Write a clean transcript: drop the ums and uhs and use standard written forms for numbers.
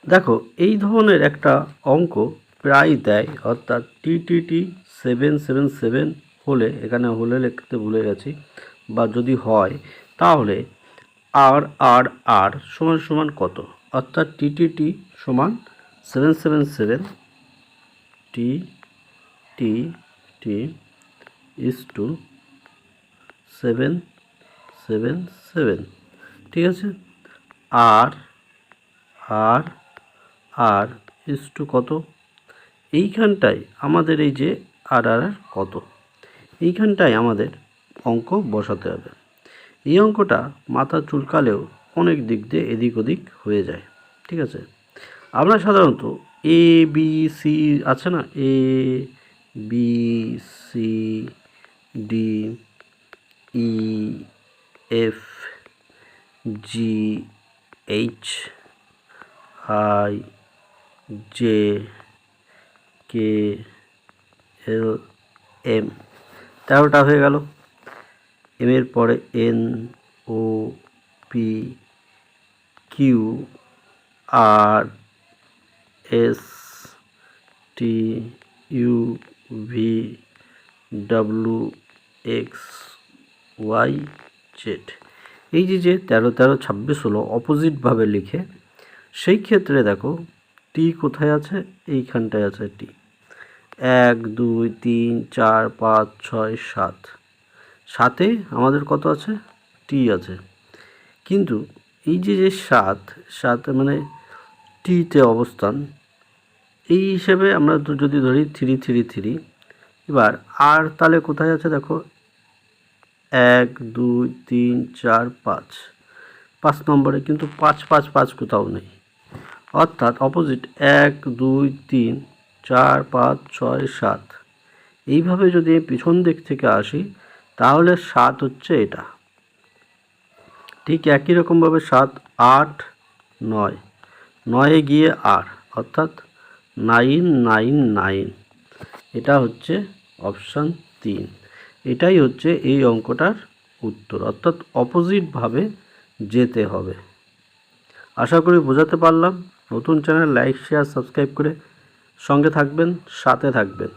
দেখো এই ধরনের একটা অঙ্ক প্রায় দেয়, অর্থাৎ টি 777 হলে, এখানে হলে লিখতে ভুলে গেছি, বা যদি হয় তাহলে আর আর আর সমান সমান কত, অর্থাৎ টি সমান 777 টি টি টি ইজ টু 777, ঠিক আছে। আর আর আর ইজ টু কত, এইখানটায় আমাদের এই যে আর আর আর কত, এইখানটায় আমাদের অঙ্ক বসাতে হবে। এই অঙ্কটা মাথা চুলকালেও অনেক দিক দিয়ে এদিক ওদিক হয়ে যায়, ঠিক আছে। আমরা সাধারণত এ বি সি আছে না, A B C D E F G H I J K L M, 13টা হয়ে গেল। এম এর পরে N O P Q R S T U V W X Y Z. এই যে 13 13 26 হলো অপোজিটভাবে লিখে, সেই ক্ষেত্রে দেখো টি কোথায় আছে, এইখানটায় আছে টি। 1 2 3 4 5 6 7, সাথে আমাদের কত আছে, টি আছে। কিন্তু এই যে 7 মানে টিতে অবস্থান, এই হিসেবে আমরা যদি ধরি 3 3 3, এবার আর তাহলে কোথায় আছে দেখো, 1 2 3 4 5, 5 নম্বরে, কিন্তু 5 5 5 কোথাও নেই, অর্থাৎ অপোজিট 1 2 3 4 5 6 7। এইভাবে যদি পিছন দিক থেকে আসি তাহলে 7 হচ্ছে এটা। ঠিক একই রকমভাবে 7 8 9, 9-এ গিয়ে আর, অর্থাৎ 999, এটা হচ্ছে অপশান 3। এটাই হচ্ছে এই অঙ্কটার উত্তর, অর্থাৎ অপোজিটভাবে যেতে হবে। আশা করি বোঝাতে পারলাম। নতুন চ্যানেল লাইক শেয়ার সাবস্ক্রাইব করে সঙ্গে থাকবেন, সাথে থাকবেন।